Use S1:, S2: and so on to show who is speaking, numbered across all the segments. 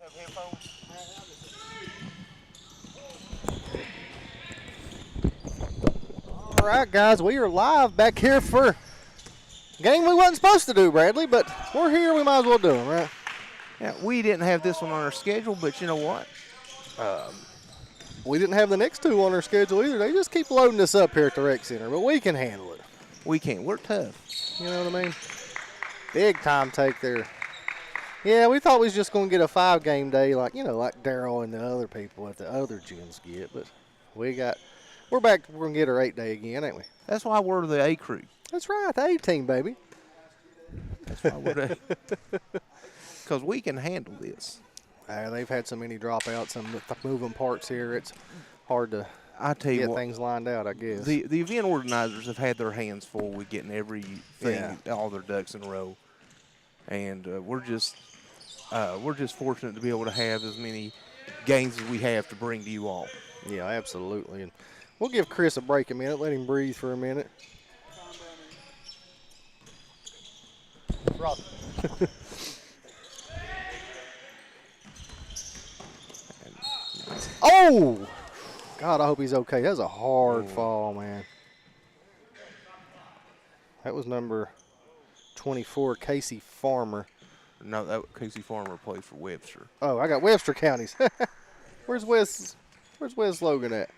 S1: Have headphones?
S2: All right, guys, we are live back here for a game we wasn't supposed to do, Bradley, but we're here. We might as well do it, right?
S1: Yeah, we didn't have this one on our schedule, but you know what?
S2: We didn't have the next two on our schedule either. They just keep loading us up here at the rec center, but we can handle it.
S1: We can't. We're tough.
S2: You know what I mean? Big time take there. Yeah, we thought we was just going to get a 5-game day like Daryl and the other people at the other gyms get, but we're back. We're going to get our 8-day again, ain't we?
S1: That's why we're the A crew.
S2: That's right, the A-team, baby.
S1: That's why we're the because we can handle this.
S2: They've had so many dropouts and moving parts here. It's hard to get things lined out, I guess.
S1: The event organizers have had their hands full with getting everything, all their ducks in a row, and we're just fortunate to be able to have as many games as we have to bring to you all.
S2: Yeah, absolutely. And we'll give Chris a break a minute. Let him breathe for a minute. Oh! God, I hope he's okay. That was a hard fall, man. That was number 24, Casey Farmer.
S1: No, that Casey Farmer plays for Webster.
S2: Oh, I got Webster counties. Where's Wes Logan at?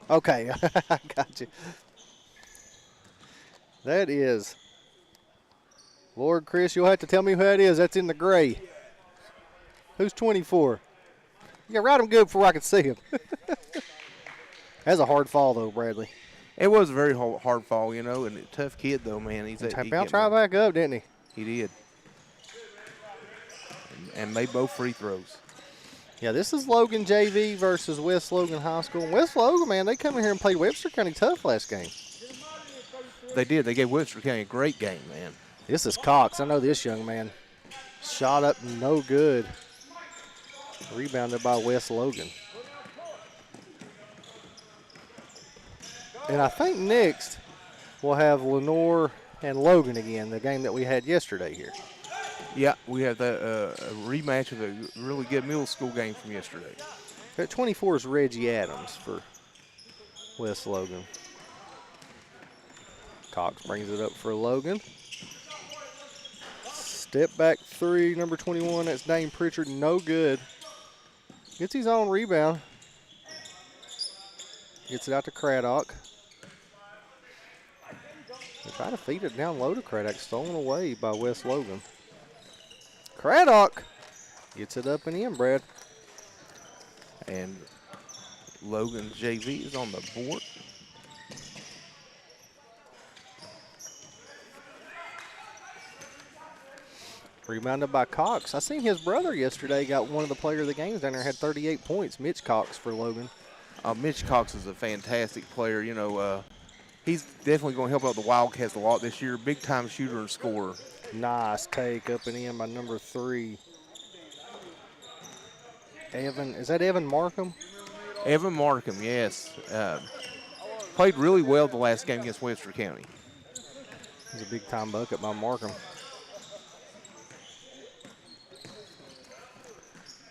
S2: Okay, I got you. That is. Lord, Chris, you'll have to tell me who that is. That's in the gray. Who's 24? You got to write him good before I can see him. That's a hard fall, though, Bradley.
S1: It was a very hard fall, and a tough kid, though, man. He
S2: bounced right back up, didn't he?
S1: He did. And made both free throws.
S2: Yeah, this is Logan JV versus West Logan High School. And West Logan, man, they come in here and played Webster County tough last game.
S1: They did. They gave Webster County a great game, man.
S2: This is Cox. I know this young man. Shot up no good. Rebounded by West Logan. And I think next we'll have Lenore and Logan again, the game that we had yesterday here.
S1: Yeah, we have a rematch of a really good middle school game from yesterday.
S2: At 24 is Reggie Adams for West Logan. Cox brings it up for Logan. Step back three, number 21, that's Dane Pritchard, no good. Gets his own rebound. Gets it out to Craddock. They try to feed it down low to Craddock, stolen away by West Logan. Craddock gets it up and in, Brad.
S1: And Logan JV is on the board.
S2: Rebounded by Cox. I seen his brother yesterday got one of the player of the games down there, had 38 points. Mitch Cox for Logan.
S1: Mitch Cox is a fantastic player. He's definitely going to help out the Wildcats a lot this year. Big time shooter and scorer.
S2: Nice take up and in by number 3. Evan, is that Evan Markham?
S1: Evan Markham, yes. Played really well the last game against Webster County.
S2: It was a big time bucket by Markham.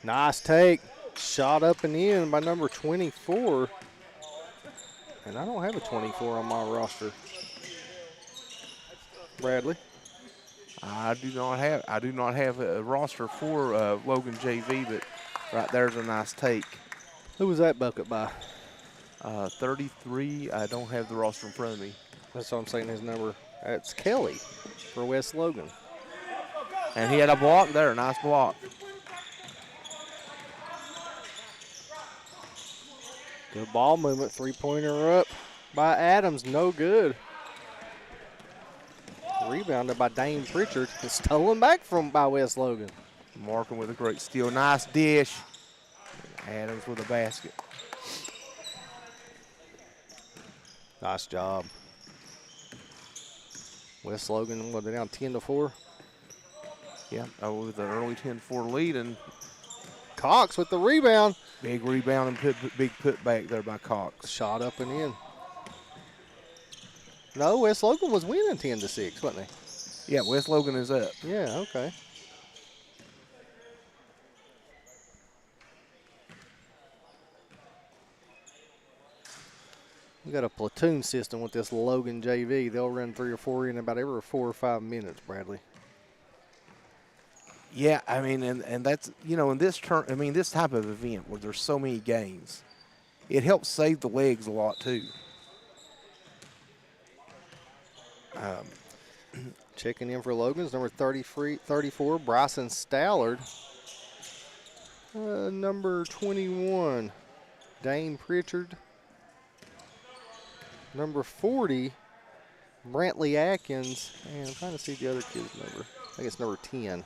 S2: Nice take. Shot up and in by number 24. And I don't have a 24 on my roster. Bradley.
S1: I do not have a roster for Logan JV, but right there's a nice take.
S2: Who was that bucket by?
S1: 33. I don't have the roster in front of me.
S2: That's what I'm saying, his number. That's Kelly for West Logan.
S1: And he had a block there, nice block.
S2: Good ball movement, three-pointer up by Adams, no good. Rebounded by Dane Pritchard. It's stolen back by West Logan.
S1: Markham with a great steal. Nice dish. Adams with a basket.
S2: Nice job. West Logan, they're down 10-4.
S1: Yeah, with an early 10-4 lead. And
S2: Cox with the rebound.
S1: Big rebound and big putback there by Cox.
S2: Shot up and in. No, West Logan was winning 10-6, wasn't he?
S1: Yeah, West Logan is up.
S2: Yeah, okay. got a platoon system with this Logan JV. They'll run 3 or 4 in about every 4 or 5 minutes, Bradley.
S1: Yeah, I mean, and that's, in this this type of event where there's so many games, it helps save the legs a lot too.
S2: Checking in for Logan's number 34, Bryson Stallard. Number 21, Dane Pritchard. Number 40, Brantley Atkins. And I'm trying to see the other kid's number. I think it's number 10.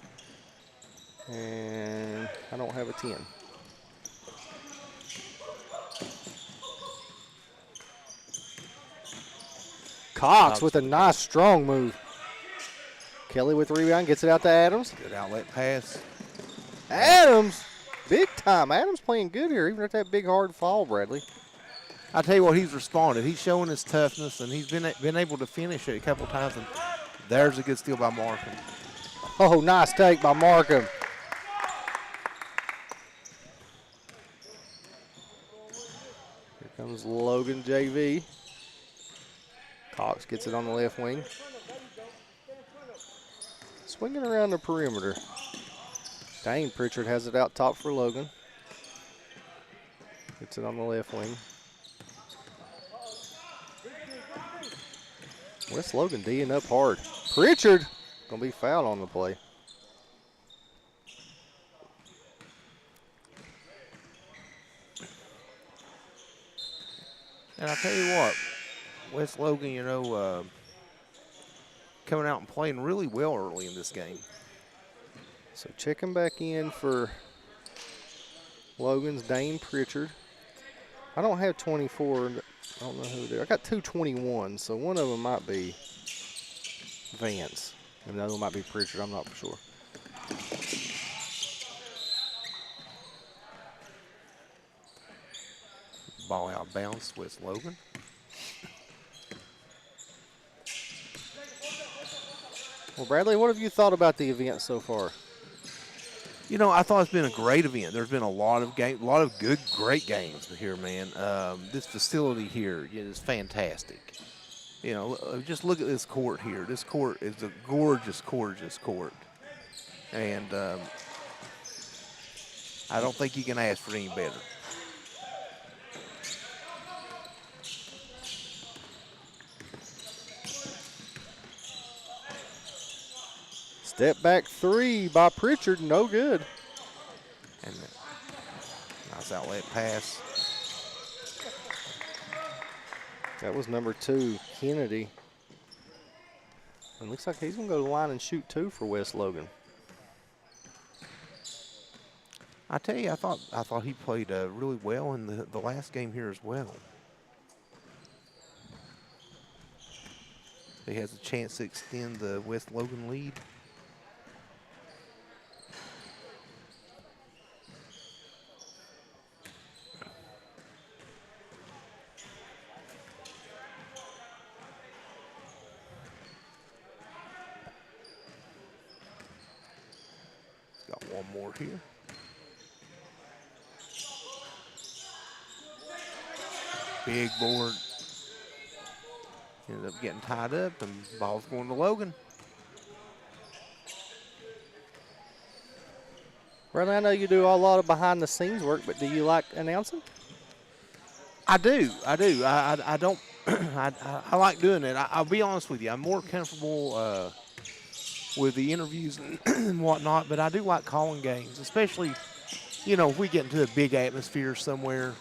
S2: And I don't have a 10. Cox with a nice strong move. Kelly with the rebound, gets it out to Adams.
S1: Good outlet pass.
S2: Adams, big time. Adams playing good here, even at that big hard fall, Bradley.
S1: I tell you what, he's responded. He's showing his toughness, and he's been able to finish it a couple times. And there's a good steal by Markham.
S2: Oh, nice take by Markham. Here comes Logan JV. Cox gets it on the left wing. Swinging around the perimeter. Dane Pritchard has it out top for Logan. Gets it on the left wing. West Logan D'ing up hard. Pritchard gonna be fouled on the play.
S1: And I'll tell you what, West Logan, coming out and playing really well early in this game.
S2: So checking back in for Logan's Dane Pritchard. I don't have 24. I don't know who they are. I got 2 21s, so one of them might be Vance, and the other one might be Pritchard. I'm not for sure.
S1: Ball out of bounds, West Logan.
S2: Well, Bradley, what have you thought about the event so far?
S1: I thought it's been a great event. There's been a lot of great games here, man. This facility here is fantastic. Just look at this court here. This court is a gorgeous, gorgeous court. And I don't think you can ask for any better.
S2: Step back 3 by Pritchard, no good.
S1: And nice outlet pass.
S2: That was number 2, Kennedy. And looks like he's going to go to the line and shoot 2 for West Logan.
S1: I tell you, I thought he played really well in the last game here as well. He has a chance to extend the West Logan lead. Got one more here. Big board. Ended up getting tied up, and ball's going to Logan.
S2: Bradley, I know you do a lot of behind-the-scenes work, but do you like announcing?
S1: I do. I don't. I like doing it. I'll be honest with you. I'm more comfortable with the interviews and whatnot, but I do like calling games, especially, if we get into a big atmosphere somewhere.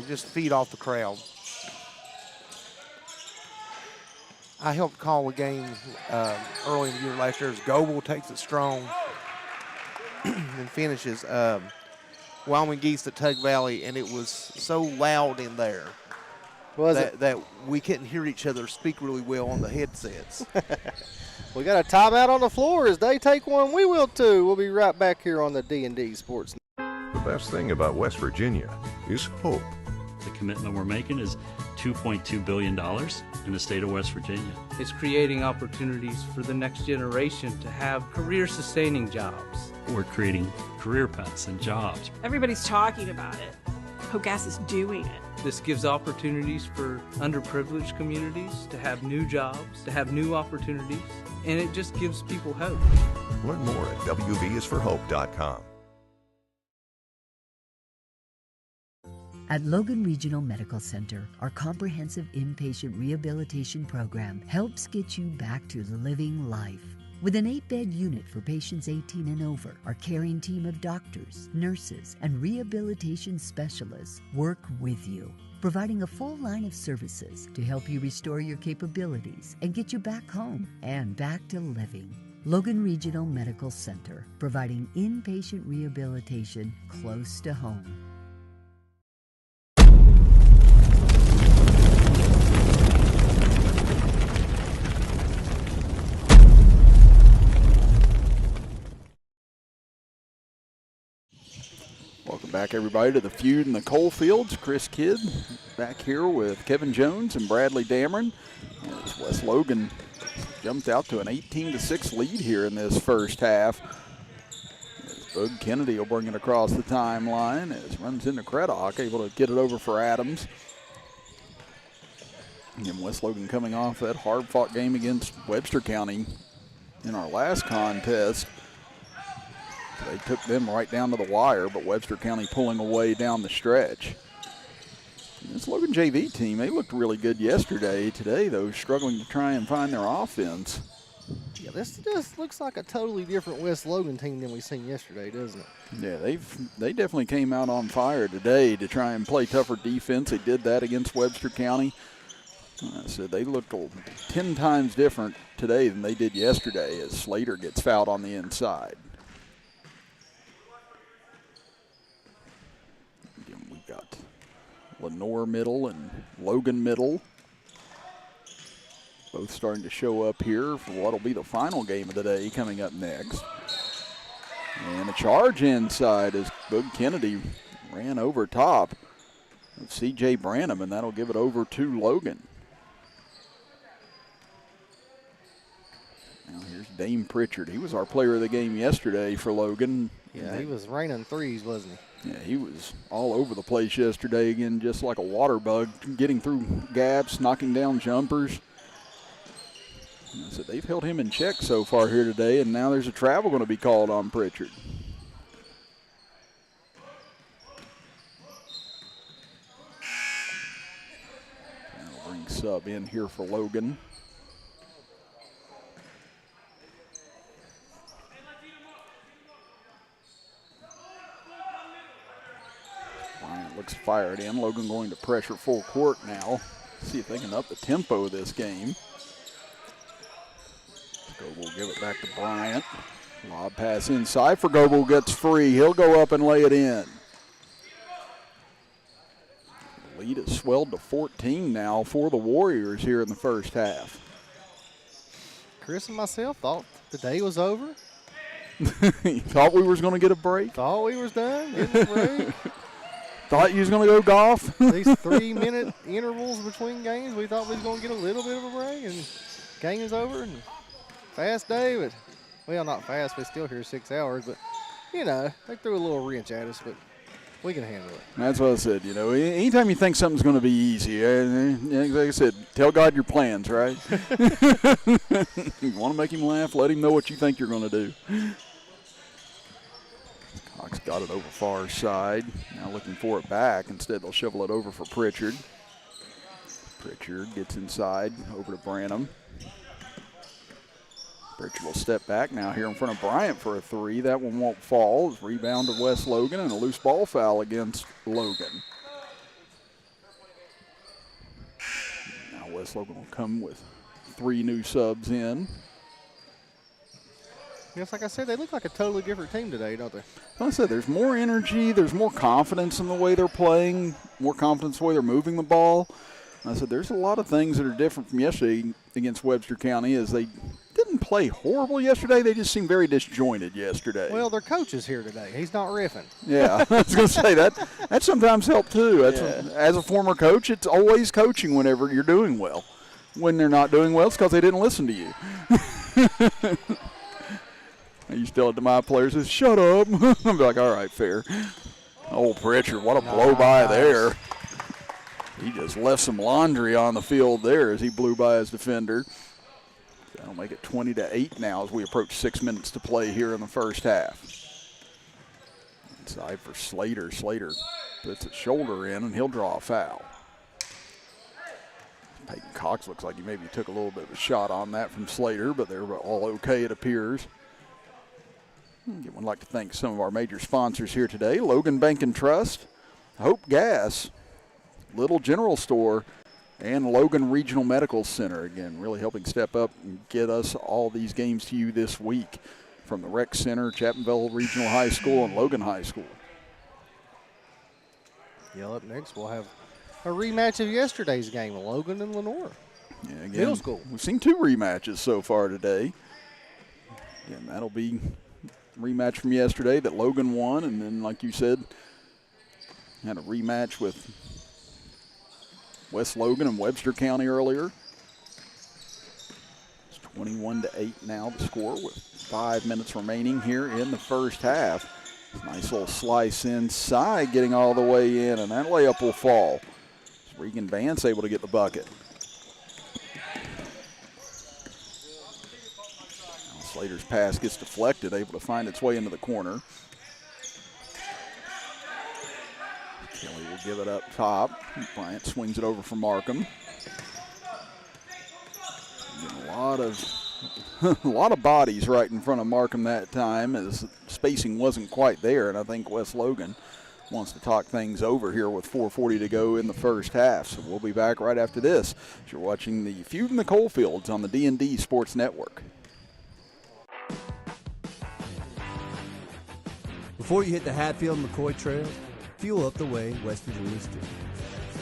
S1: Just feed off the crowd. I helped call a game early in the year last year as Goble takes it strong and finishes Wyoming Geese at Tug Valley, and it was so loud in there that we couldn't hear each other speak really well on the headsets.
S2: We got a timeout on the floor. As they take one, we will too. We'll be right back here on the D&D Sports.
S3: The best thing about West Virginia is hope.
S4: The commitment we're making is $2.2 billion in the state of West Virginia.
S5: It's creating opportunities for the next generation to have career-sustaining jobs.
S4: We're creating career paths and jobs.
S6: Everybody's talking about it. Hope Gas is doing it.
S5: This gives opportunities for underprivileged communities to have new jobs, to have new opportunities, and it just gives people hope.
S3: Learn more at wvisforhope.com.
S6: At Logan Regional Medical Center, our comprehensive inpatient rehabilitation program helps get you back to living life. With an 8-bed unit for patients 18 and over, our caring team of doctors, nurses, and rehabilitation specialists work with you, providing a full line of services to help you restore your capabilities and get you back home and back to living. Logan Regional Medical Center, providing inpatient rehabilitation close to home.
S7: Welcome back, everybody, to the Feud in the Coalfields. Chris Kidd back here with Kevin Jones and Bradley Damron. As West Logan jumped out to an 18-6 lead here in this first half. As Bug Kennedy will bring it across the timeline as runs into Craddock, able to get it over for Adams. And West Logan coming off that hard-fought game against Webster County in our last contest. They took them right down to the wire, but Webster County pulling away down the stretch. And this Logan JV team, they looked really good yesterday. Today, though, struggling to try and find their offense.
S2: Yeah, this just looks like a totally different West Logan team than we seen yesterday, doesn't it?
S7: Yeah, they definitely came out on fire today to try and play tougher defense. They did that against Webster County. I said they looked 10 times different today than they did yesterday as Slater gets fouled on the inside. Got Lenore middle and Logan middle. Both starting to show up here for what will be the final game of the day coming up next. And a charge inside as Bug Kennedy ran over top of C.J. Branham, and that'll give it over to Logan. Now here's Dame Pritchard. He was our player of the game yesterday for Logan.
S2: Yeah, he was raining threes, wasn't he?
S7: Yeah, he was all over the place yesterday, again, just like a water bug, getting through gaps, knocking down jumpers. And I said they've held him in check so far here today, and now there's a travel going to be called on Pritchard. That'll bring sub in here for Logan. Looks fired in. Logan going to pressure full court now. See if they can up the tempo of this game. Goble will give it back to Bryant. Lob pass inside for Goble, gets free. He'll go up and lay it in. The lead has swelled to 14 now for the Warriors here in the first half.
S2: Chris and myself thought the day was over.
S7: You thought we was going to get a break?
S2: Thought we was done, getting a break.
S7: Thought you was going to go golf?
S2: These 3-minute intervals between games, we thought we was going to get a little bit of a break, and game is over. And fast day, but, well, not fast, but still here 6 hours. But, you know, they threw a little wrench at us, but we can handle it.
S7: That's what I said. You know, anytime you think something's going to be easy, like I said, tell God your plans, right? You want to make him laugh, let him know what you think you're going to do. Cox got it over far side. Now looking for it back. Instead, they'll shovel it over for Pritchard. Pritchard gets inside, over to Branham. Pritchard will step back now here in front of Bryant for a three. That one won't fall. It's rebound to West Logan and a loose ball foul against Logan. Now West Logan will come with 3 new subs in.
S2: Yes, like I said, they look like a totally different team today, don't they?
S7: Like I said, there's more energy, there's more confidence in the way they're playing, more confidence in the way they're moving the ball. I said there's a lot of things that are different from yesterday against Webster County, as they didn't play horrible yesterday. They just seemed very disjointed yesterday.
S2: Well, their coach is here today. He's not riffing.
S7: Yeah, I was going to say that sometimes helps too. As a former coach, it's always coaching whenever you're doing well. When they're not doing well, it's because they didn't listen to you. I used to tell it to my players, says, shut up. I'm like, all right, fair. Oh, Pritchard, what a blow by there. He just left some laundry on the field there as he blew by his defender. That'll make it 20-8 now as we approach 6 minutes to play here in the first half. Inside for Slater. Slater puts his shoulder in, and he'll draw a foul. Peyton Cox looks like he maybe took a little bit of a shot on that from Slater, but they're all okay, it appears. I'd like to thank some of our major sponsors here today: Logan Bank and Trust, Hope Gas, Little General Store, and Logan Regional Medical Center. Again, really helping step up and get us all these games to you this week from the Rec Center, Chapmanville Regional High School, and Logan High School.
S2: Yeah, up next we'll have a rematch of yesterday's game, Logan and Lenore.
S7: Yeah, again,
S2: Middle school.
S7: We've seen 2 rematches so far today. Again, that'll be a rematch from yesterday that Logan won, and then, like you said, had a rematch with West Logan and Webster County earlier. It's 21-8 now the score with 5 minutes remaining here in the first half. Nice little slice inside, getting all the way in, and that layup will fall. Regan Vance able to get the bucket. Now Slater's pass gets deflected, able to find its way into the corner. Kelly will give it up top. Bryant swings it over for Markham. Getting a lot of bodies right in front of Markham that time, as spacing wasn't quite there, and I think West Logan wants to talk things over here with 4:40 to go in the first half. So we'll be back right after this. As you're watching the Feud in the Coalfields on the D&D Sports Network.
S8: Before you hit the Hatfield-McCoy Trail, fuel up the way West Virginia's doing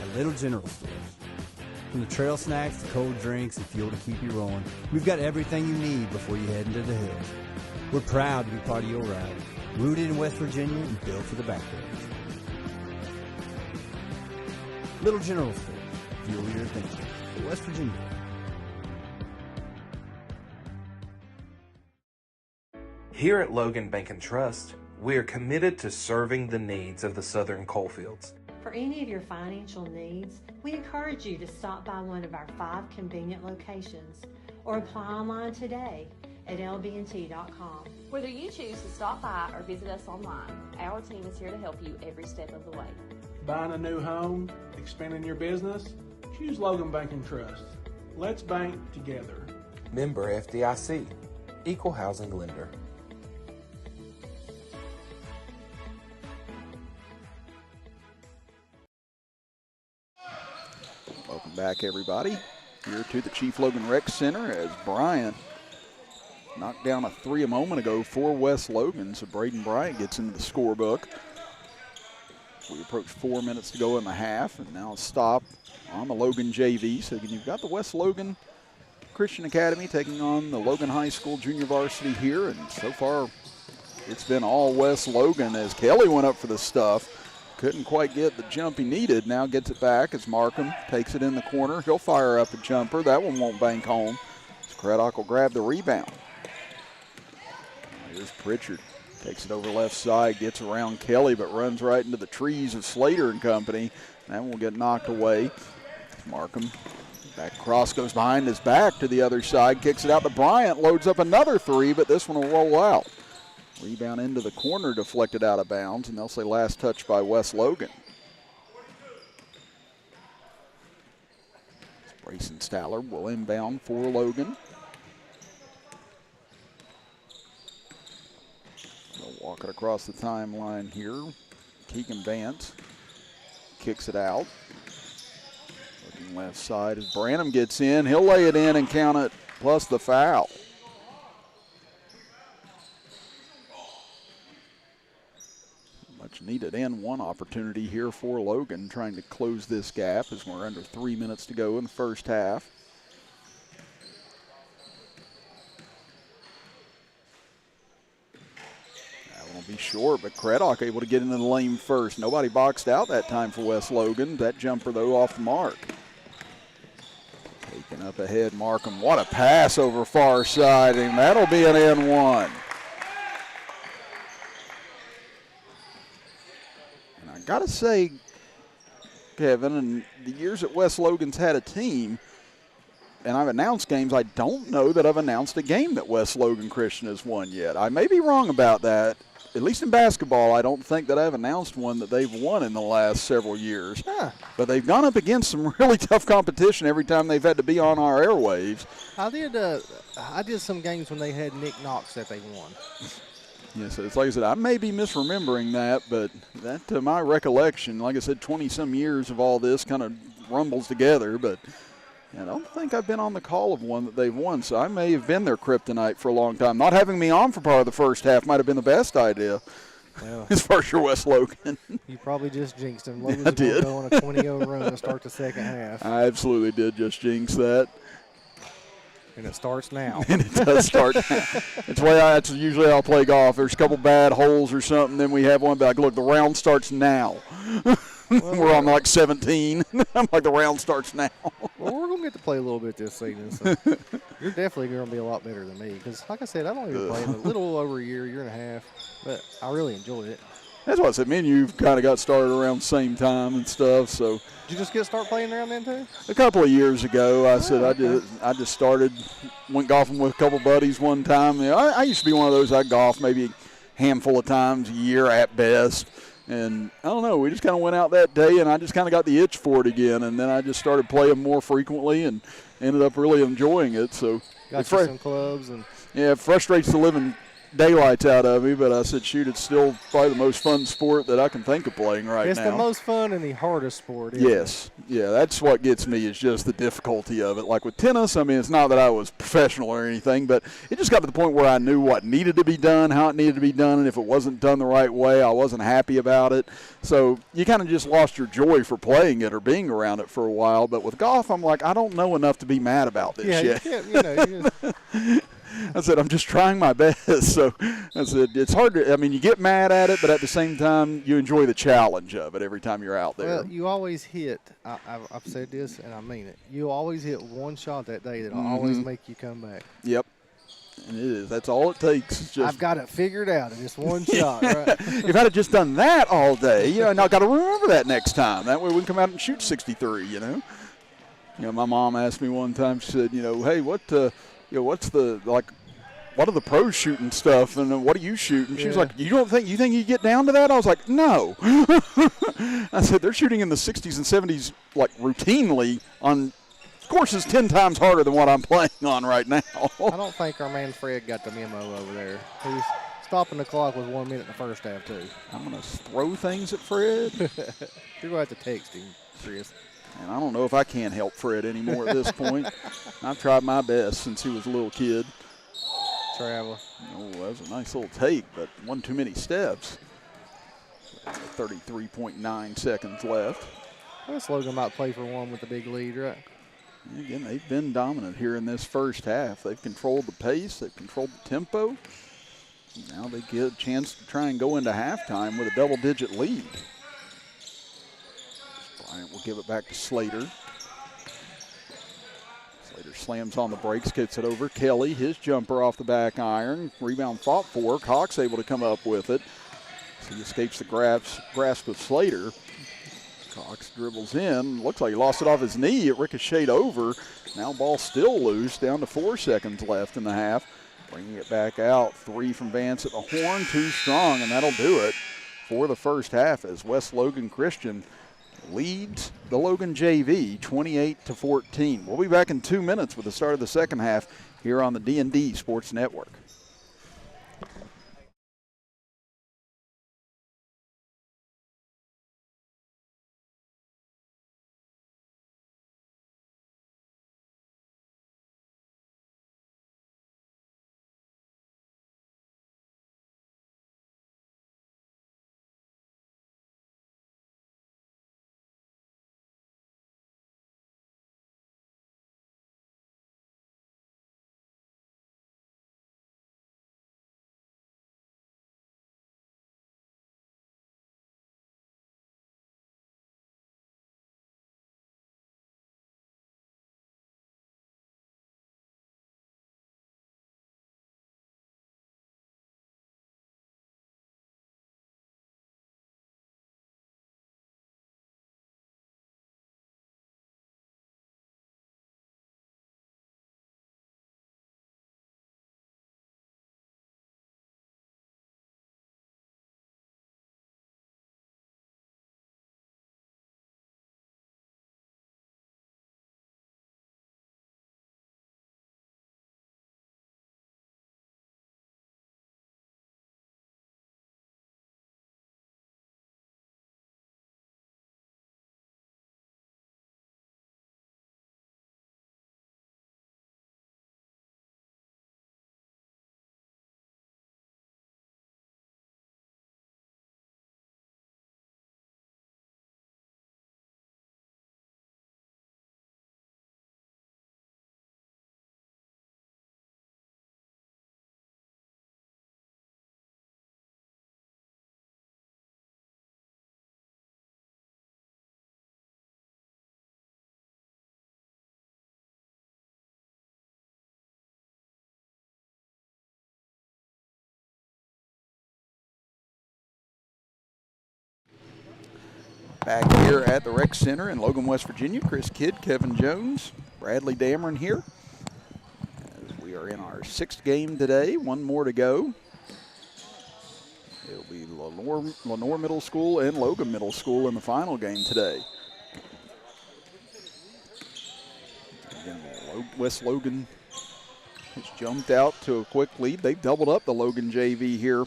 S8: at Little General Stores. From the trail snacks to cold drinks and fuel to keep you rolling, we've got everything you need before you head into the hills. We're proud to be part of your ride, rooted in West Virginia and built for the backwoods. Little General Store, fuel your adventure for West Virginia.
S9: Here at Logan Bank and Trust, we are committed to serving the needs of the Southern Coalfields.
S10: For any of your financial needs, we encourage you to stop by one of our 5 convenient locations or apply online today at lbnt.com.
S11: Whether you choose to stop by or visit us online, our team is here to help you every step of the way.
S12: Buying a new home, expanding your business? Choose Logan Bank and Trust. Let's bank together.
S9: Member FDIC, Equal Housing Lender.
S7: Welcome back, everybody, here to the Chief Logan Rec Center as Bryant knocked down a 3 a moment ago for West Logan. So Braden Bryant gets into the scorebook. We approach 4 minutes to go in the half, and now a stop on the Logan JV. So you've got the West Logan Christian Academy taking on the Logan High School junior varsity here, and so far it's been all West Logan as Kelly went up for the stuff. Couldn't quite get the jump he needed. Now gets it back as Markham takes it in the corner. He'll fire up a jumper. That one won't bank home. As Craddock will grab the rebound. Here's Pritchard. Takes it over left side, gets around Kelly, but runs right into the trees of Slater and company. That one will get knocked away. Markham back cross goes behind his back to the other side. Kicks it out to Bryant. Loads up another 3, but this one will roll out. Rebound into the corner, deflected out of bounds, and they'll say last touch by West Logan. Brayson Staller will inbound for Logan. They'll walk it across the timeline here. Keegan Vance kicks it out. Looking left side as Branham gets in. He'll lay it in and count it, plus the foul. Much needed and one opportunity here for Logan, trying to close this gap as we're under 3 minutes to go in the first half. That one will be short, but Craddock able to get into the lane first. Nobody boxed out that time for West Logan. That jumper, though, off the mark. Taken up ahead, Markham. What a pass over far side, and that'll be an N1. Got to say, Kevin, and the years that West Logan's had a team, and I've announced games, I don't know that I've announced a game that West Logan Christian has won yet. I may be wrong about that. At least in basketball, I don't think that I've announced one that they've won in the last several years.
S2: Huh.
S7: But they've gone up against some really tough competition every time they've had to be on our airwaves.
S2: I did some games when they had Nick Knox that they won.
S7: Yes, it's like I said, I may be misremembering that, but that, to my recollection, like I said, 20-some years of all this kind of rumbles together, but I don't think I've been on the call of one that they've won, so I may have been their kryptonite for a long time. Not having me on for part of the first half might have been the best idea. Well, as far as your West Logan.
S2: You probably just jinxed him. Logan's going to go on a 20-0 run to start the second half.
S7: I absolutely did just jinx that.
S2: And it starts now.
S7: And it does start now. That's usually I'll play golf. There's a couple bad holes or something, then we have one back. Look, the round starts now. We're on like 17. I'm like, the round starts now.
S2: Well, we're going to get to play a little bit this season. So you're definitely going to be a lot better than me. Because, like I said, I've only been playing a little over a year and a half. But I really enjoy it.
S7: That's what I said. Me and you've kind of got started around the same time and stuff. So
S2: did you just start playing around then too?
S7: A couple of years ago, I just started, went golfing with a couple buddies one time. I used to be one of those. I golf maybe a handful of times a year at best. And I don't know, we just kind of went out that day, and I just kind of got the itch for it again. And then I just started playing more frequently and ended up really enjoying it. So
S2: got you some clubs and
S7: it frustrates the living daylights out of me, but I said, shoot, it's still probably the most fun sport that I can think of playing right now.
S2: It's the most fun and the hardest sport.
S7: Yes. Yeah, that's what gets me is just the difficulty of it. Like with tennis, I mean, it's not that I was professional or anything, but it just got to the point where I knew what needed to be done, how it needed to be done, and if it wasn't done the right way, I wasn't happy about it. So you kind of just lost your joy for playing it or being around it for a while. But with golf, I'm like, I don't know enough to be mad about this yet. I said, I'm just trying my best. So I said, it's hard to, I mean, you get mad at it, but at the same time, you enjoy the challenge of it every time you're out there.
S2: Well, you always hit, I've said this and I mean it, you always hit one shot that day that'll always make you come back.
S7: Yep. And it is. That's all it takes. It's just,
S2: I've got it figured out in just one shot, right?
S7: If I'd have just done that all day, and I've got to remember that next time. That way we can come out and shoot 63, my mom asked me one time, she said, hey, what are the pros shooting stuff, and what do you shoot? And she was like, you think you get down to that? I was like, no. I said, they're shooting in the 60s and 70s, like, routinely on courses 10 times harder than what I'm playing on right now.
S2: I don't think our man Fred got the memo over there. He's stopping the clock with 1 minute in the first half, too.
S7: I'm going to throw things at Fred.
S2: You're going to have to text him, Chris.
S7: And I don't know if I can help Fred anymore at this point. I've tried my best since he was a little kid.
S2: Travel.
S7: Oh, that was a nice little take, but one too many steps. 33.9 seconds left.
S2: West Logan might play for one with the big lead, right?
S7: Again, they've been dominant here in this first half. They've controlled the pace. They've controlled the tempo. Now they get a chance to try and go into halftime with a double-digit lead. Bryant will give it back to Slater. Slater slams on the brakes, gets it over. Kelly, his jumper off the back iron. Rebound fought for. Cox able to come up with it. So he escapes the grasp of Slater. Cox dribbles in. Looks like he lost it off his knee. It ricocheted over. Now ball still loose. Down to 4 seconds left in the half. Bringing it back out. 3 from Vance at the horn. Too strong, and that'll do it for the first half as West Logan Christian leads the Logan JV 28-14. We'll be back in 2 minutes with the start of the second half here on the D&D Sports Network. Back here at the Rec Center in Logan, West Virginia, Chris Kidd, Kevin Jones, Bradley Damron here. As we are in our 6th game today, one more to go. It'll be Lenore Middle School and Logan Middle School in the final game today. Again, West Logan has jumped out to a quick lead. They've doubled up the Logan JV here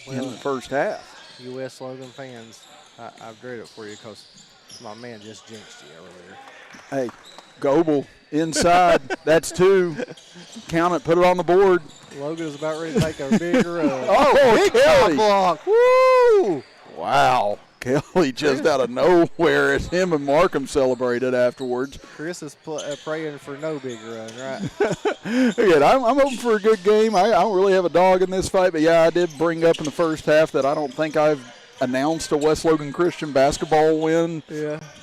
S7: in the first half.
S2: You West Logan fans, I dread it for you because my man just jinxed you earlier.
S7: Hey, Goebel inside. That's 2. Count it. Put it on the board.
S2: Logan is about ready to make a bigger
S7: big
S2: Kelly block. Woo!
S7: Wow. Kelly just out of nowhere as him and Markham celebrated afterwards.
S2: Chris is praying for no big run, right?
S7: Again, I'm hoping for a good game. I don't really have a dog in this fight, but yeah, I did bring up in the first half that I don't think I've announced a West Logan Christian basketball win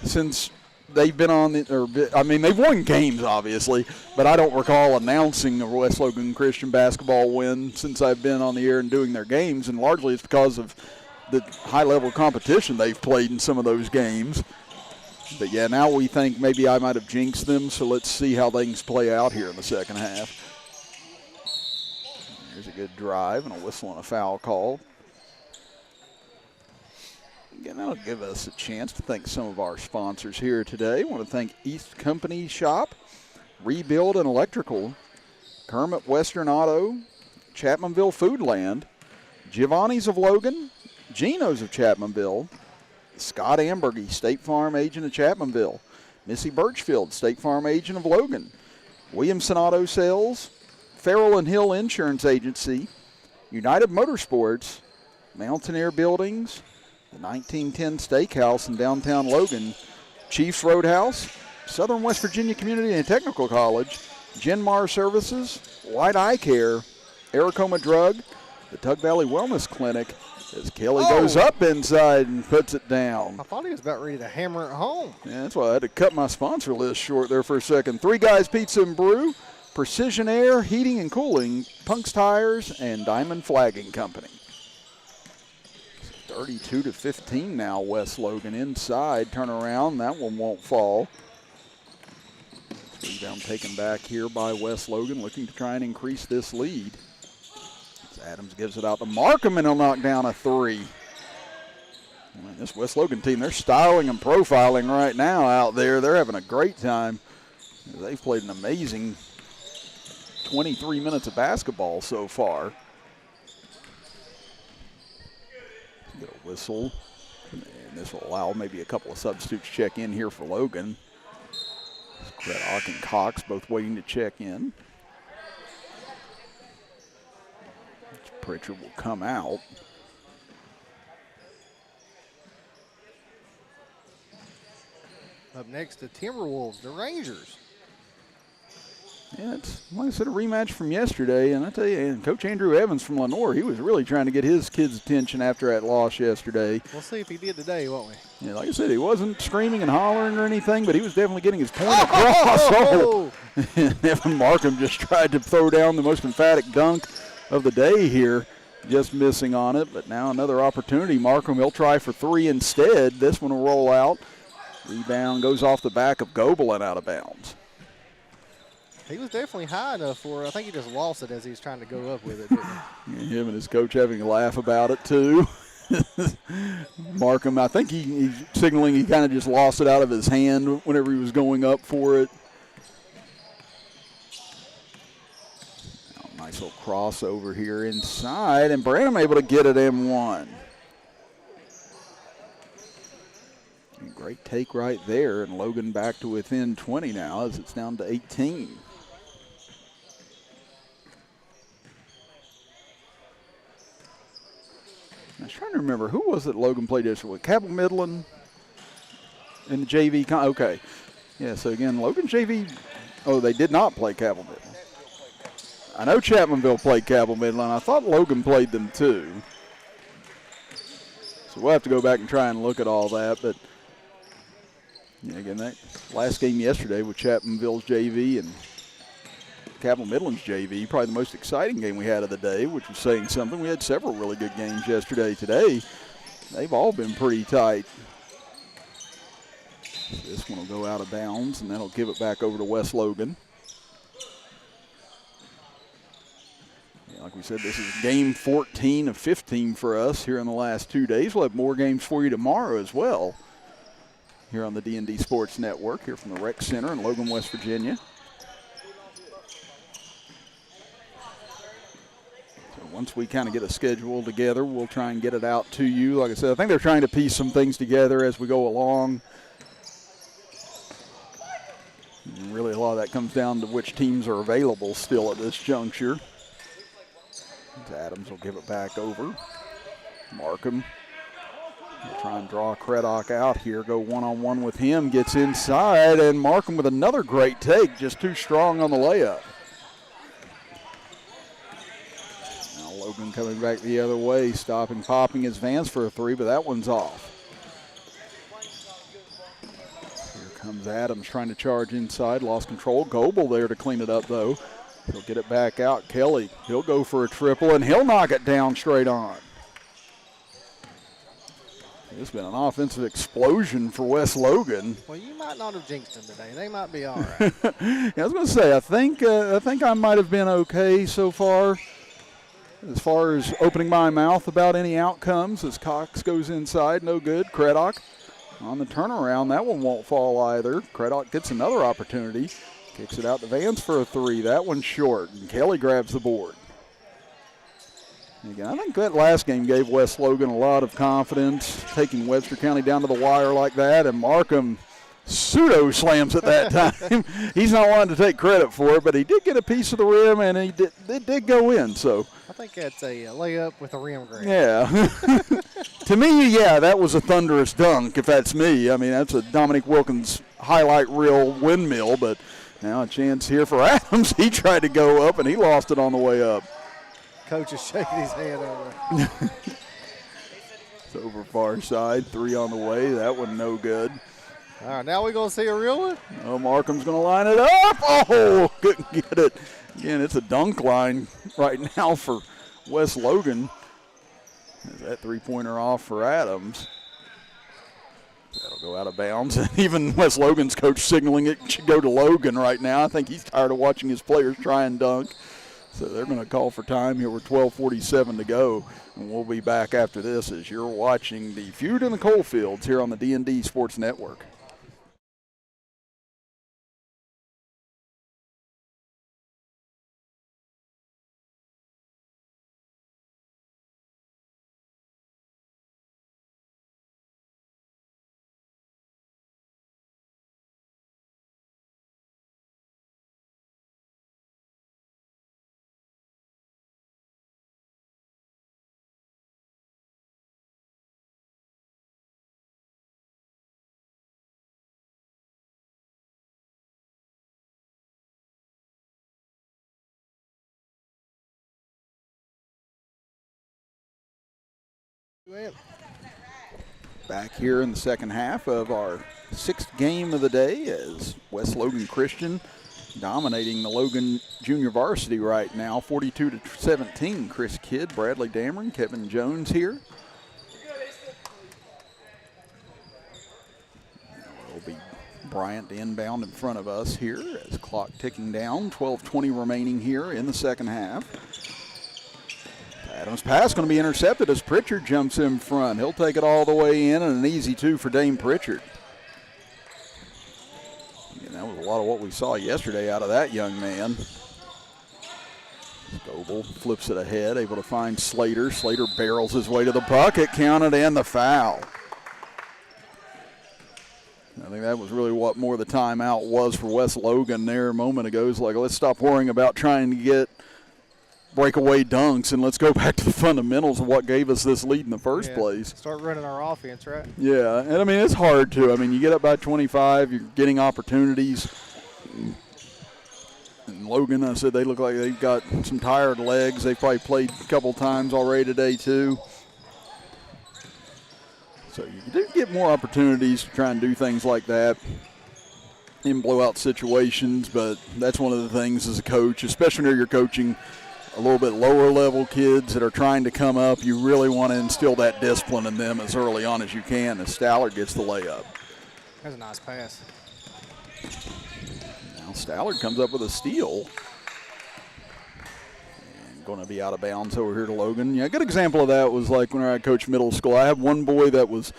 S7: since they've been on they've won games, obviously, but I don't recall announcing a West Logan Christian basketball win since I've been on the air and doing their games, and largely it's because of the high-level competition they've played in some of those games. But, yeah, now we think maybe I might have jinxed them, so let's see how things play out here in the second half. There's a good drive and a whistle and a foul call. Again, that'll give us a chance to thank some of our sponsors here today. I want to thank East Company Shop, Rebuild and Electrical, Kermit Western Auto, Chapmanville Foodland, Giovanni's of Logan, Geno's of Chapmanville, Scott Ambergy, State Farm agent of Chapmanville, Missy Birchfield, State Farm agent of Logan, Williamson Auto Sales, Farrell and Hill Insurance Agency, United Motorsports, Mountaineer Buildings, the 1910 Steakhouse in downtown Logan, Chiefs Roadhouse, Southern West Virginia Community and Technical College, Genmar Services, White Eye Care, Aracoma Drug, the Tug Valley Wellness Clinic, as Kelly goes up inside and puts it down.
S2: I thought he was about ready to hammer it home.
S7: Yeah, that's why I had to cut my sponsor list short there for a second. 3 Guys Pizza and Brew, Precision Air, Heating and Cooling, Punk's Tires, and Diamond Flagging Company. 32-15 now, West Logan inside. Turn around, that one won't fall. Rebound taken back here by West Logan, looking to try and increase this lead. Adams gives it out to Markham, and he'll knock down a 3. Man, this West Logan team, they're styling and profiling right now out there. They're having a great time. They've played an amazing 23 minutes of basketball so far. Get a whistle, and this will allow maybe a couple of substitutes check in here for Logan. Craddock and Cox both waiting to check in. Pritchard will come out.
S2: Up next, the Timberwolves, the Rangers.
S7: Yeah, it's, like I said, a rematch from yesterday. And I tell you, and Coach Andrew Evans from Lenore, he was really trying to get his kids' attention after that loss yesterday.
S2: We'll see if he did today, won't we?
S7: Yeah, like I said, he wasn't screaming and hollering or anything, but he was definitely getting his point across. And Evan Markham just tried to throw down the most emphatic dunk of the day here, just missing on it. But now another opportunity. Markham will try for 3 instead. This one will roll out. Rebound goes off the back of Goebel and out of bounds.
S2: He was definitely high enough for it. I think he just lost it as he was trying to go up with it, didn't he?
S7: Him and his coach having a laugh about it, too. Markham, I think he's signaling he kind of just lost it out of his hand whenever he was going up for it. Nice little crossover here inside, and Branham able to get it M1. Great take right there, and Logan back to within 20 now as it's down to 18. I was trying to remember, who was it Logan played yesterday with? Cabell Midland in the JV. Okay. Yeah, so again, Logan JV, they did not play Cabell Midland. I know Chapmanville played Cabell Midland. I thought Logan played them too. So we'll have to go back and try and look at all that. But yeah, again, that last game yesterday with Chapmanville's JV and Cabell Midland's JV, probably the most exciting game we had of the day, which was saying something. We had several really good games yesterday. Today, they've all been pretty tight. This one will go out of bounds, and that'll give it back over to West Logan. Yeah, like we said, this is game 14 of 15 for us here in the last 2 days. We'll have more games for you tomorrow as well here on the D&D Sports Network, here from the Rec Center in Logan, West Virginia. Once we kind of get a schedule together, we'll try and get it out to you. Like I said, I think they're trying to piece some things together as we go along. And really, a lot of that comes down to which teams are available still at this juncture. Adams will give it back over. Markham will try and draw Craddock out here, go one-on-one with him, gets inside, and Markham with another great take, just too strong on the layup. Logan coming back the other way, stopping, popping his Vance for a three, but that one's off. Here comes Adams trying to charge inside, lost control. Goebel there to clean it up, though. He'll get it back out. Kelly, he'll go for a triple, and he'll knock it down straight on. It's been an offensive explosion for West Logan.
S2: Well, you might not have jinxed them today. They might be all right.
S7: Yeah, I was going to say, I think I might have been okay so far. As far as opening my mouth about any outcomes, as Cox goes inside, no good. Craddock on the turnaround, that one won't fall either. Craddock gets another opportunity, kicks it out to Vance for a three. That one's short, and Kelly grabs the board. And again, I think that last game gave West Logan a lot of confidence, taking Webster County down to the wire like that, and Markham pseudo slams at that time. He's not wanting to take credit for it, but he did get a piece of the rim, and it did go in. So
S2: I think that's a layup with a rim grab.
S7: Yeah. To me, yeah, that was a thunderous dunk, if that's me. I mean, that's a Dominic Wilkins highlight reel windmill, but now a chance here for Adams. He tried to go up, and he lost it on the way up.
S2: Coach is shaking his head over.
S7: It's over far side, three on the way. That one no good.
S2: All right, now we're going to see a real one?
S7: Oh, Markham's going to line it up. Oh, couldn't get it. Again, it's a dunk line right now for West Logan. Is that three-pointer off for Adams? That'll go out of bounds. And even West Logan's coach signaling it should go to Logan right now. I think he's tired of watching his players try and dunk. So they're going to call for time here with 12:47 to go. And we'll be back after this as you're watching the Feud in the Coalfields here on the D&D Sports Network. Back here in the second half of our sixth game of the day as West Logan Christian dominating the Logan Junior Varsity right now, 42-17. Chris Kidd, Bradley Damron, Kevin Jones here. It'll be Bryant inbound in front of us here as clock ticking down, 12:20 remaining here in the second half. Adams' pass going to be intercepted as Pritchard jumps in front. He'll take it all the way in, and an easy two for Dame Pritchard. And that was a lot of what we saw yesterday out of that young man. Goebel flips it ahead, able to find Slater. Slater barrels his way to the bucket, counted, and the foul. I think that was really what more the timeout was for West Logan there a moment ago. It's like, let's stop worrying about trying to get breakaway dunks, and let's go back to the fundamentals of what gave us this lead in the first place.
S2: Start running our offense, right?
S7: Yeah, and I mean, it's hard to. I mean, you get up by 25, you're getting opportunities. And Logan, I said, they look like they've got some tired legs. They probably played a couple times already today, too. So you do get more opportunities to try and do things like that in blowout situations, but that's one of the things as a coach, especially when you're coaching a little bit lower level kids that are trying to come up, you really want to instill that discipline in them as early on as you can as Stallard gets the layup.
S2: That's a nice pass.
S7: Now Stallard comes up with a steal. And going to be out of bounds over here to Logan. Yeah, a good example of that was like when I coached middle school. I had one boy that was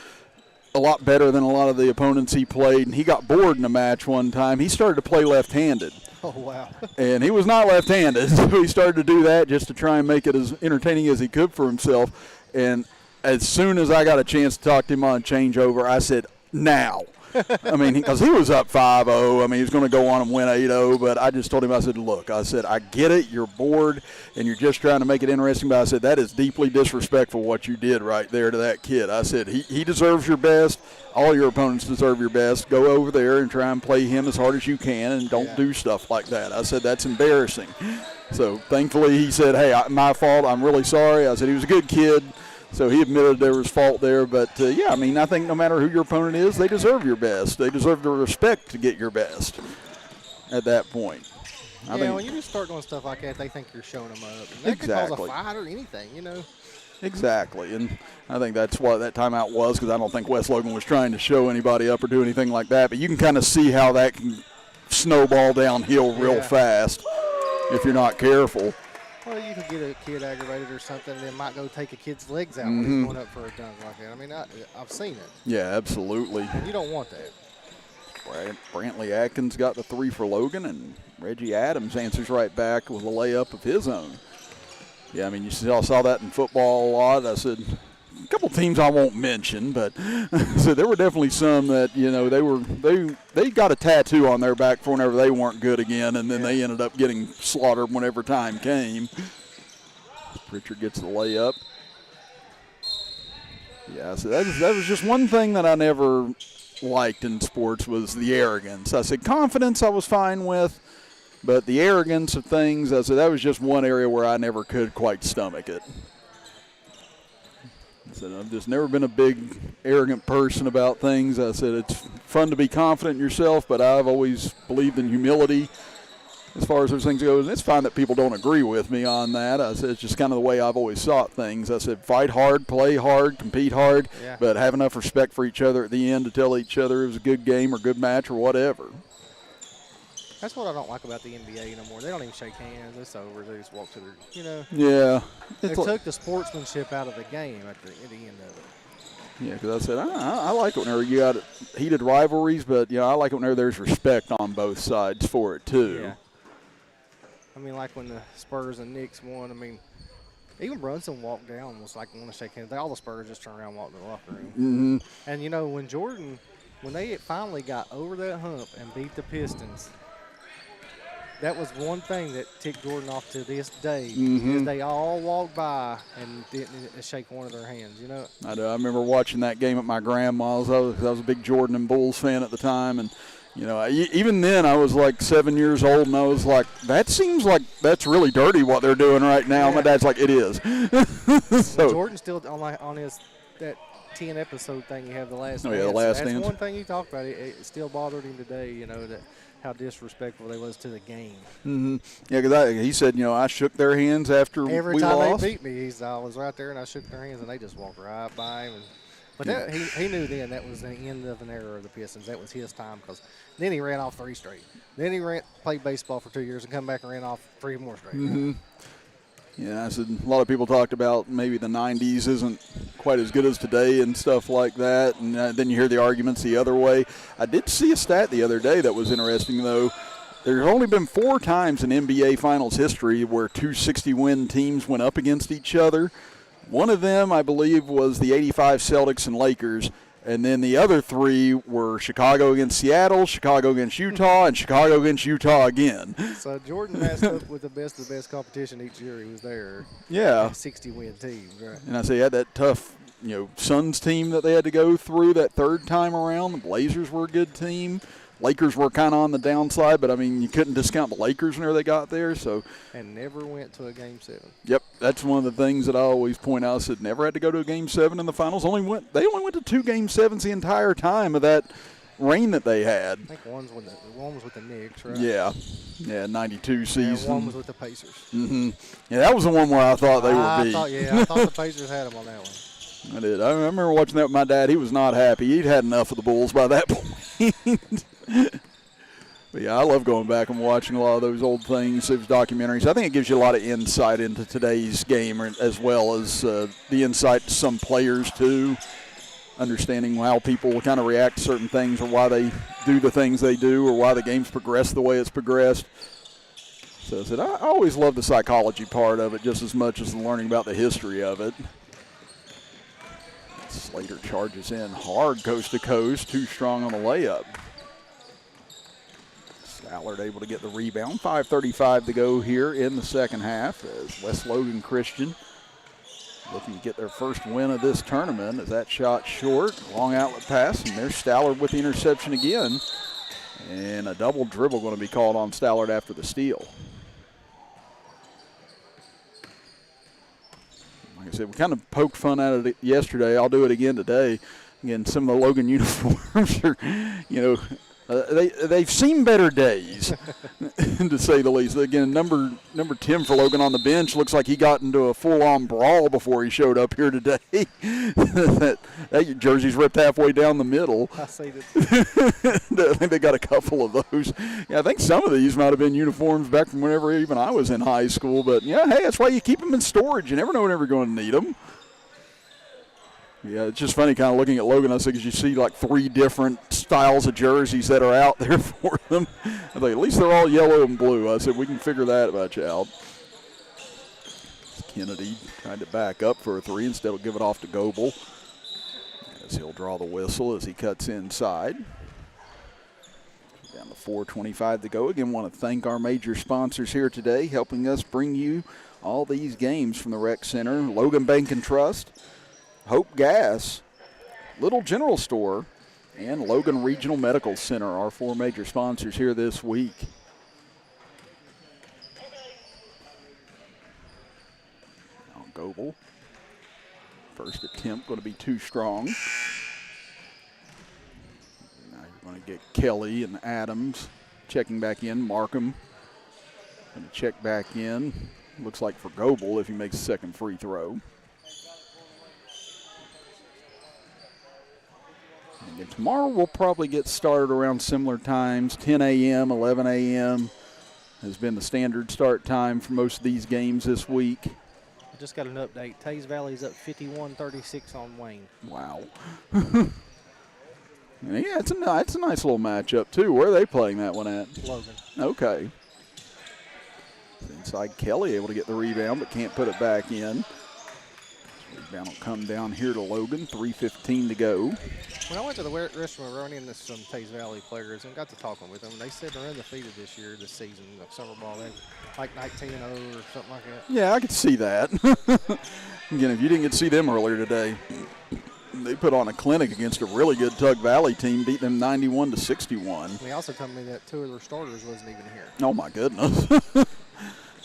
S7: a lot better than a lot of the opponents he played, and he got bored in a match one time. He started to play left-handed.
S2: Oh, wow.
S7: And he was not left-handed, so he started to do that just to try and make it as entertaining as he could for himself. And as soon as I got a chance to talk to him on changeover, I said, now. I mean, because he was up 5-0. I mean, he was going to go on and win 8-0, but I just told him, I said, look, I said, I get it, you're bored, and you're just trying to make it interesting, but I said, that is deeply disrespectful what you did right there to that kid. I said, he deserves your best. All your opponents deserve your best. Go over there and try and play him as hard as you can, and don't do stuff like that. I said, that's embarrassing. So, thankfully, he said, hey, my fault, I'm really sorry. I said, he was a good kid. So he admitted there was fault there. But, yeah, I mean, I think no matter who your opponent is, they deserve your best. They deserve the respect to get your best at that point. I think
S2: when you just start doing stuff like that, they think you're showing them up. And that could cause a fight or anything, you know.
S7: Exactly. And I think that's what that timeout was, because I don't think West Logan was trying to show anybody up or do anything like that. But you can kind of see how that can snowball downhill real fast if you're not careful.
S2: Well, you could get a kid aggravated or something, and then might go take a kid's legs out when he's going up for a dunk like that. I mean, I've seen it.
S7: Yeah, absolutely.
S2: And you don't want that.
S7: Brantley Atkins got the 3 for Logan, and Reggie Adams answers right back with a layup of his own. Yeah, I mean, you saw that in football a lot. I said, a couple teams I won't mention, but so there were definitely some that, you know, they got a tattoo on their back for whenever they weren't good again, and then they ended up getting slaughtered whenever time came. Pritchard gets the layup. Yeah, so that was just one thing that I never liked in sports was the arrogance. I said confidence I was fine with, but the arrogance of things, I said that was just one area where I never could quite stomach it. I said, I've just never been a big, arrogant person about things. I said, it's fun to be confident in yourself, but I've always believed in humility as far as those things go. And it's fine that people don't agree with me on that. I said, it's just kind of the way I've always thought things. I said, fight hard, play hard, compete hard, but have enough respect for each other at the end to tell each other it was a good game or good match or whatever.
S2: That's what I don't like about the NBA no more. They don't even shake hands. It's over. They just walk to their, you know.
S7: Yeah.
S2: They took the sportsmanship out of the game at the end of it.
S7: Yeah, because I said, I like it whenever you got heated rivalries, but, you know, I like it whenever there's respect on both sides for it, too.
S2: Yeah. I mean, like when the Spurs and Knicks won, I mean, even Brunson walked down and was like, want to shake hands. All the Spurs just turned around and walked to the locker room.
S7: Mm-hmm.
S2: And, you know, when they finally got over that hump and beat the Pistons, that was one thing that ticked Jordan off to this day. Is they all walked by and didn't shake one of their hands, you know?
S7: I do. I remember watching that game at my grandma's. I was a big Jordan and Bulls fan at the time. And, you know, even then I was like 7 years old, and I was like, that seems like that's really dirty what they're doing right now. Yeah. My dad's like, it is. So
S2: Jordan's still on his that 10 episode thing you have the last
S7: dance. The last dance.
S2: That's one thing he talked about. It still bothered him today, you know, that how disrespectful they was to the game.
S7: Yeah, because he said, you know, I shook their hands after we lost.
S2: Every time they beat me, I was right there and I shook their hands, and they just walked right by him. But he knew then that was the end of an era of the Pistons. That was his time, because then he ran off 3 straight. Then he played baseball for 2 years and come back and ran off 3 more straight.
S7: Yeah, I said a lot of people talked about maybe the 90s isn't quite as good as today and stuff like that, and then you hear the arguments the other way. I did see a stat the other day that was interesting, though. There's only been 4 times in NBA Finals history where 2 60-win teams went up against each other. One of them, I believe, was the 85 Celtics and Lakers, and then the other 3 were Chicago against Seattle, Chicago against Utah, and Chicago against Utah again.
S2: So Jordan matched up with the best of the best competition each year he was there.
S7: Yeah.
S2: 60-win teams, right?
S7: And I say, he had that tough, you know, Suns team that they had to go through that third time around. The Blazers were a good team. Lakers were kind of on the downside, but, I mean, you couldn't discount the Lakers whenever they got there. So.
S2: And never went to a Game 7.
S7: Yep, that's one of the things that I always point out. I said never had to go to a Game 7 in the finals. They only went to 2 Game 7s the entire time of that reign that they had.
S2: I think one was with the Knicks, right?
S7: Yeah, 92 season.
S2: And one was with the Pacers.
S7: Yeah, that was the one where I thought they were beat.
S2: I thought the Pacers had them on that one.
S7: I did. I remember watching that with my dad. He was not happy. He'd had enough of the Bulls by that point. But yeah, I love going back and watching a lot of those old things, those documentaries. I think it gives you a lot of insight into today's game, as well as the insight to some players too, understanding how people kind of react to certain things, or why they do the things they do, or why the game's progressed the way it's progressed. So I said, I always love the psychology part of it just as much as learning about the history of it. Slater charges in hard coast to coast, too strong on the layup. Stallard able to get the rebound. 5:35 to go here in the second half as West Logan Christian looking to get their first win of this tournament. As that shot short, long outlet pass, and there's Stallard with the interception again. And a double dribble going to be called on Stallard after the steal. Like I said, we kind of poked fun at it yesterday. I'll do it again today. Again, some of the Logan uniforms are, they've seen better days, to say the least. Again, number 10 for Logan on the bench looks like he got into a full-on brawl before he showed up here today. that jersey's ripped halfway down the middle.
S2: I see that.
S7: I think they got a couple of those. Yeah, I think some of these might have been uniforms back from whenever even I was in high school. But, yeah, hey, that's why you keep them in storage. You never know whenever you're going to need them. Yeah, it's just funny kind of looking at Logan, I think, because you see like 3 different styles of jerseys that are out there for them. I think at least they're all yellow and blue. I said we can figure that much out. Kennedy tried to back up for a 3. Instead will give it off to Goebel as he'll draw the whistle as he cuts inside. Down to 4:25 to go. Again, want to thank our major sponsors here today, helping us bring you all these games from the Rec Center. Logan Bank and Trust, Hope Gas, Little General Store, and Logan Regional Medical Center, our 4 major sponsors here this week. Now Goebel. First attempt going to be too strong. Now you're going to get Kelly and Adams checking back in. Markham going to check back in. Looks like for Goebel if he makes the second free throw. And tomorrow we'll probably get started around similar times. 10 a.m., 11 a.m. has been the standard start time for most of these games this week.
S2: I just got an update. Taze Valley's up 51-36 on Wayne.
S7: Wow. Yeah, it's a nice little matchup, too. Where are they playing that one at?
S2: Logan.
S7: Okay. Inside Kelly able to get the rebound, but can't put it back in. Rebound will come down here to Logan. 3:15 to go.
S2: When I went to the restaurant, we ran into some Taze Valley players and got to talking with them. They said they're undefeated this season, like summer ball. They're like 19-0 or something like that.
S7: Yeah, I could see that. Again, if you didn't get to see them earlier today, they put on a clinic against a really good Tug Valley team, beat them 91-61.
S2: They also told me that 2 of their starters wasn't even here.
S7: Oh, my goodness.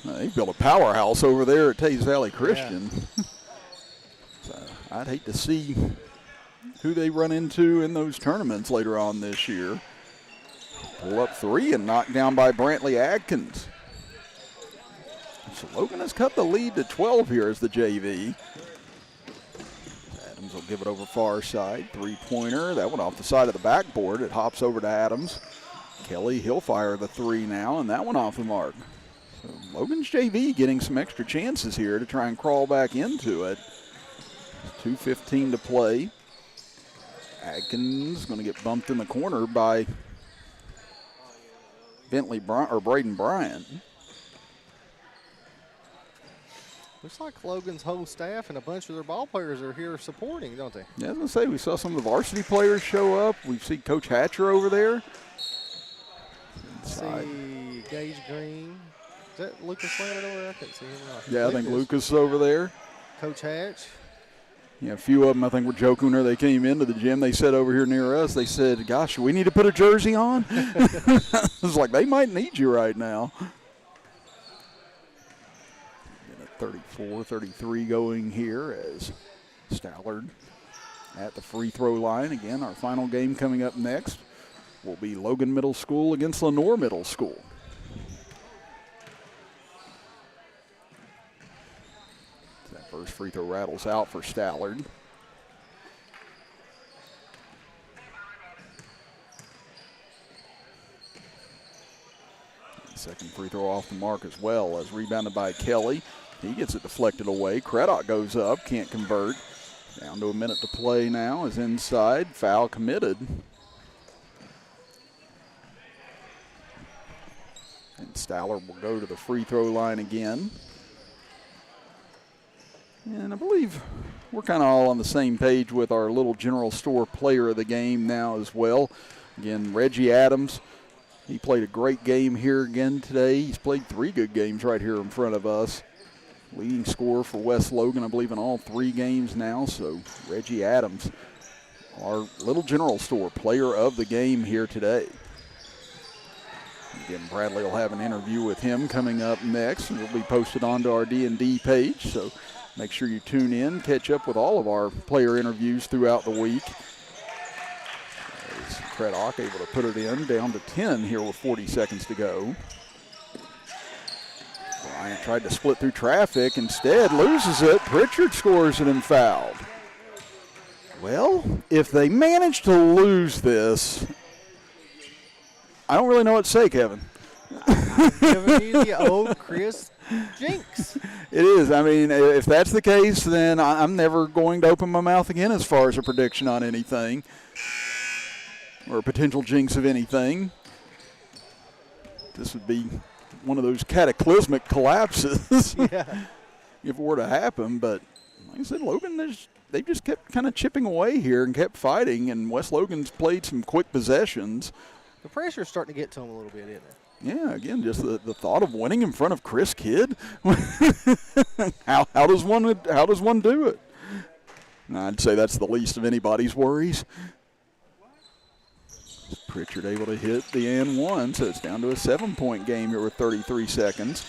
S7: They built a powerhouse over there at Taze Valley Christian. Yeah. So I'd hate to see who they run into in those tournaments later on this year. Pull up 3 and knocked down by Brantley Adkins. So Logan has cut the lead to 12 here as the JV. Adams will give it over far side. 3-pointer. That one off the side of the backboard. It hops over to Adams. Kelly, he'll fire the 3 now, and that one off the mark. So Logan's JV getting some extra chances here to try and crawl back into it. 2:15 to play. Adkins going to get bumped in the corner by Braden Bryant.
S2: Looks like Logan's whole staff and a bunch of their ball players are here supporting, don't they?
S7: Yeah, I was going to say, we saw some of the varsity players show up. We see Coach Hatcher over there.
S2: Inside. See Gage Green. Is that Lucas Lambert over there? I can't see him.
S7: Yeah, I think Lucas is over there.
S2: Coach Hatch.
S7: Yeah, a few of them I think were joking when they came into the gym. They said over here near us, they said, gosh, we need to put a jersey on? It's like they might need you right now. 34-33 going here as Stallard at the free throw line. Again, our final game coming up next will be Logan Middle School against Lenore Middle School. That first free throw rattles out for Stallard. Second free throw off the mark as well, as rebounded by Kelly. He gets it deflected away. Craddock goes up, can't convert. Down to a minute to play now, is inside. Foul committed. And Stowler will go to the free throw line again. And I believe we're kind of all on the same page with our little general store player of the game now as well. Again, Reggie Adams, he played a great game here again today. He's played 3 good games right here in front of us. Leading scorer for West Logan, I believe, in all 3 games now. So Reggie Adams, our little general store player of the game here today. Again, Bradley will have an interview with him coming up next, and it'll be posted onto our D&D page. So make sure you tune in, catch up with all of our player interviews throughout the week. As Craddock able to put it in, down to 10 here with 40 seconds to go. Bryant tried to split through traffic, instead loses it. Pritchard scores it and fouled. Well, if they manage to lose this, I don't really know what to say, Kevin.
S2: Giving you the old Chris jinx.
S7: It is. I mean, if that's the case, then I'm never going to open my mouth again as far as a prediction on anything or a potential jinx of anything. This would be one of those cataclysmic collapses
S2: Yeah.
S7: if it were to happen. But like I said, Logan, they just kept kind of chipping away here and kept fighting, and West Logan's played some quick possessions.
S2: The pressure's starting to get to him a little bit, isn't it?
S7: Yeah, again, just the thought of winning in front of Chris Kidd. how does one do it? I'd say that's the least of anybody's worries. Pritchard able to hit the and one, so it's down to a 7-point game here with 33 seconds.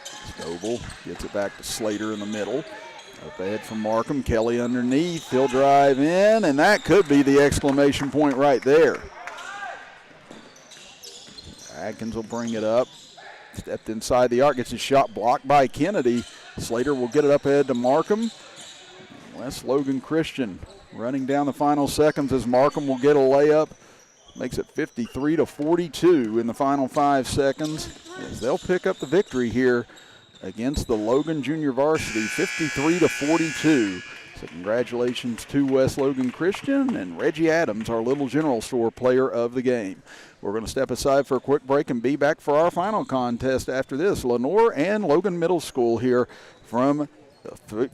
S7: Stovall gets it back to Slater in the middle. Up ahead from Markham. Kelly underneath. He'll drive in, and that could be the exclamation point right there. Adkins will bring it up. Stepped inside the arc, gets his shot blocked by Kennedy. Slater will get it up ahead to Markham. West Logan Christian running down the final seconds as Markham will get a layup. Makes it 53-42 in the final 5 seconds as they'll pick up the victory here against the Logan Junior Varsity, 53-42. So congratulations to West Logan Christian and Reggie Adams, our little general store player of the game. We're going to step aside for a quick break and be back for our final contest after this. Lenore and Logan Middle School here from the